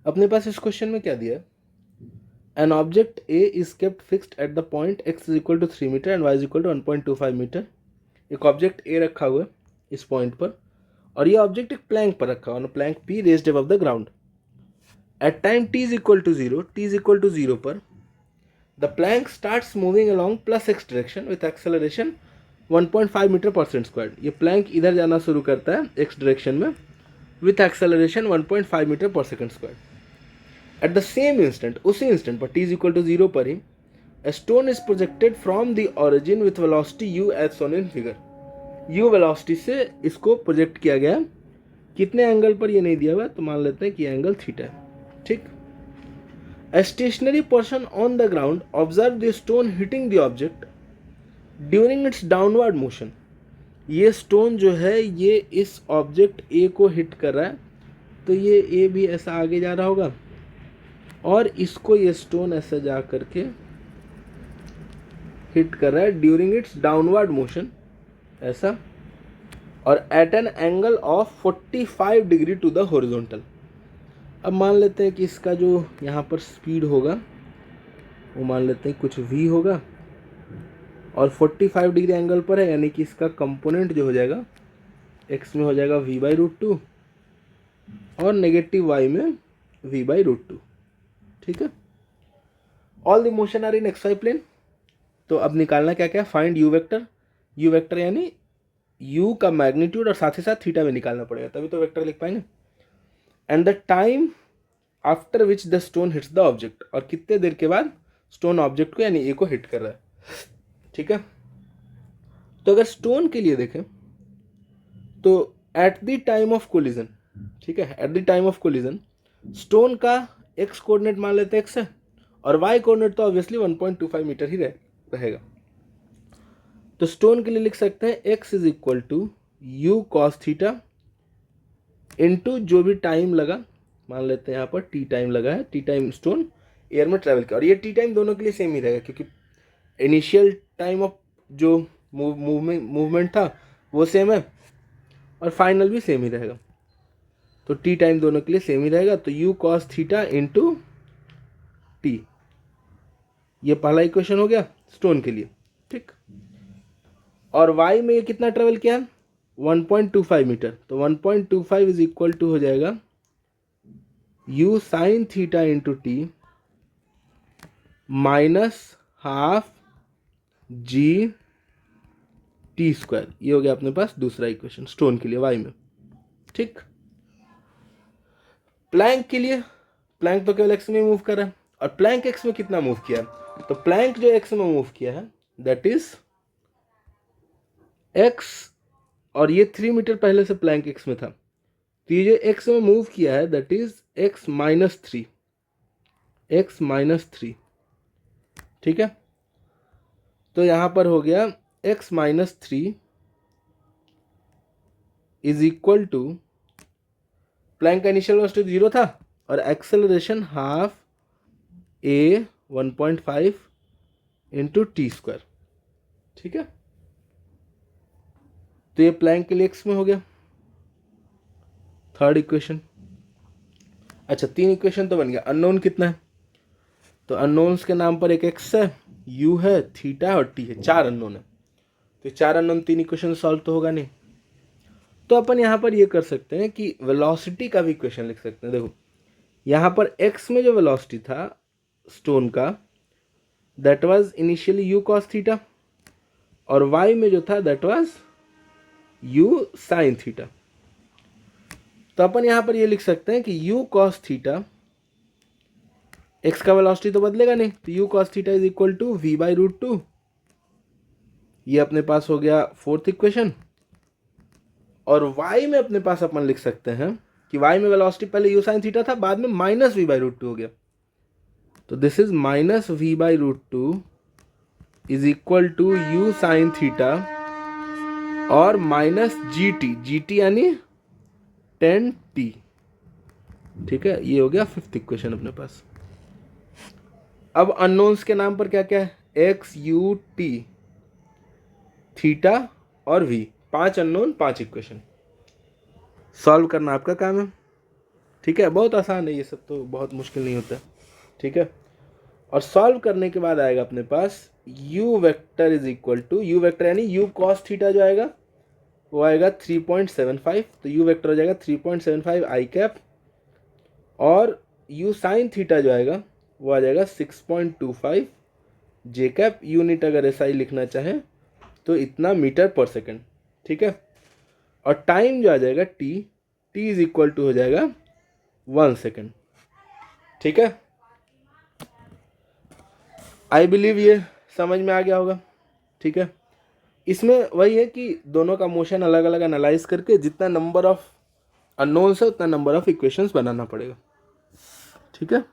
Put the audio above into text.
अपने पास इस क्वेश्चन में क्या दिया है, an object A is kept fixed at the point X is equal to 3 metre and Y is equal to 1.25 metre. एक ऑब्जेक्ट ए रखा हुआ है इस पॉइंट पर, और ये ऑब्जेक्ट एक प्लैंक पर रखा हुआ है, plank P raised above the ground. At time t is equal to 0, t is equal to 0 पर the plank starts moving along plus X direction with acceleration 1.5 metre per second square. ये plank इधर जाना शुरू करता है X direction में with acceleration 1.5 metre per second square. At the same instant, उसी instant पर t इज इक्वल टू 0 पर ही a stone is projected from the origin with velocity u as shown in figure। u velocity से इसको project किया गया, कितने angle पर ये नहीं दिया हुआ, तो मान लेते हैं कि एंगल थीटा है। ठीक। A stationary person on the ground observe the stone hitting the object during its downward motion। ये स्टोन जो है ये इस ऑब्जेक्ट ए को हिट कर रहा है, तो ये ए भी ऐसा आगे जा रहा होगा और इसको ये स्टोन ऐसा जा करके हिट कर रहा है ड्यूरिंग इट्स डाउनवर्ड मोशन ऐसा, और at an angle of 45 degree to the horizontal. अब मान लेते हैं कि इसका जो यहाँ पर स्पीड होगा वो मान लेते हैं कुछ v होगा और 45 डिग्री एंगल पर है, यानी कि इसका कंपोनेंट जो हो जाएगा x में हो जाएगा v/√2 और नेगेटिव y में v/√2। ठीक है। All the motion are in xy plane. तो अब निकालना क्या क्या, फाइंड u वेक्टर यानी u का मैग्नीट्यूड और साथ ही साथ थीटा में निकालना पड़ेगा, तभी तो वेक्टर लिख पाएंगे। And the time after which the stone hits the object, और कितने देर के बाद स्टोन ऑब्जेक्ट को यानी ए को हिट कर रहा है। ठीक है। तो अगर स्टोन के लिए देखें तो at the time of collision, ठीक है, at the time of collision stone का एक्स कोऑर्डिनेट मान लेते हैं एक्स है, और वाई कोऑर्डिनेट तो ऑब्वियसली 1.25 मीटर ही रहेगा। तो स्टोन के लिए लिख सकते हैं X is equal to U cos theta into जो भी टाइम लगा, मान लेते हैं यहाँ पर टी टाइम लगा है, टी टाइम स्टोन एयर में ट्रैवल किया, और ये टी टाइम दोनों के लिए सेम ही रहेगा क्योंकि इनिशियल टाइम ऑफ जो मूवमेंट था वो सेम है और फाइनल भी सेम ही रहेगा, तो टी टाइम दोनों के लिए सेम ही रहेगा। तो U cos theta into T, ये पहला इक्वेशन हो गया स्टोन के लिए। ठीक। और वाई में ये कितना ट्रेवल किया है 1.25 मीटर, तो 1.25 इज इक्वल टू हो जाएगा you sine theta into T minus half G T square. ये हो गया अपने पास दूसरा इक्वेशन स्टोन के लिए वाई में। ठीक। प्लैंक के लिए, प्लैंक तो केवल एक्स में मूव कर रहा है, और प्लैंक एक्स में कितना मूव किया है, तो प्लैंक जो एक्स में मूव किया है दैट इज एक्स, और ये 3 मीटर पहले से प्लैंक एक्स में था, तो ये जो एक्स में मूव किया है दैट इज एक्स माइनस 3। ठीक है। तो यहां पर हो गया X minus 3 is equal to, plank का इनिशियल वेलोसिटी 0 था और acceleration half a 1.5 into T square. ठीक है। तो ये प्लैंक के लिए एक्स में हो गया थर्ड इक्वेशन। अच्छा, 3 इक्वेशन तो बन गया। अननोन कितना है, तो अननोन्स के नाम पर एक एक्स है, यू है, थीटा है और टी है, 4 अननोन है। तो 4 अननोन 3 इक्वेशन सॉल्व तो होगा नहीं, तो अपन यहाँ पर ये कर सकते हैं कि वेलोसिटी का भी इक्वेशन लिख सकते हैं। देखो यहाँ पर एक्स में जो वेलोसिटी था स्टोन का that was initially U cos theta, और वाई में जो था that was U sine theta. तो अपन यहाँ पर ये लिख सकते हैं कि यू कॉस थीटा, एक्स का वेलोसिटी तो बदलेगा नहीं, तो U cos theta is equal to v/√2। ये अपने पास हो गया फोर्थ इक्वेशन। और y में अपने पास अपन लिख सकते हैं कि y में वेलोसिटी पहले यू साइन थीटा था, बाद में माइनस v/√2 हो गया, तो this is minus v/√2 is equal to U sine theta और माइनस gt यानी 10t। ठीक है, ये हो गया फिफ्थ इक्वेशन अपने पास। अब अननोन्स के नाम पर क्या क्या है, एक्स यू टी थीटा और v, 5 अननोन 5 इक्वेशन। सॉल्व करना आपका काम है। ठीक है, बहुत आसान है ये सब, तो बहुत मुश्किल नहीं होता। ठीक है, और सॉल्व करने के बाद आएगा अपने पास u vector is equal to, u vector यानी u cos थीटा जो आएगा वो आएगा 3.75, तो u वेक्टर हो जाएगा 3.75 आई कैप, और u साइन थीटा जो आएगा वो आ जाएगा 6.25 जे कैप। यूनिट अगर SI लिखना चाहें तो इतना मीटर पर सेकेंड। ठीक है, और टाइम जो आ जाएगा t इज इक्वल टू हो जाएगा 1 सेकेंड। ठीक है, आई बिलीव ये समझ में आ गया होगा। ठीक है, इसमें वही है कि दोनों का मोशन अलग अलग एनालाइज करके जितना नंबर ऑफ अननोन्स है उतना नंबर ऑफ इक्वेशंस बनाना पड़ेगा। ठीक है।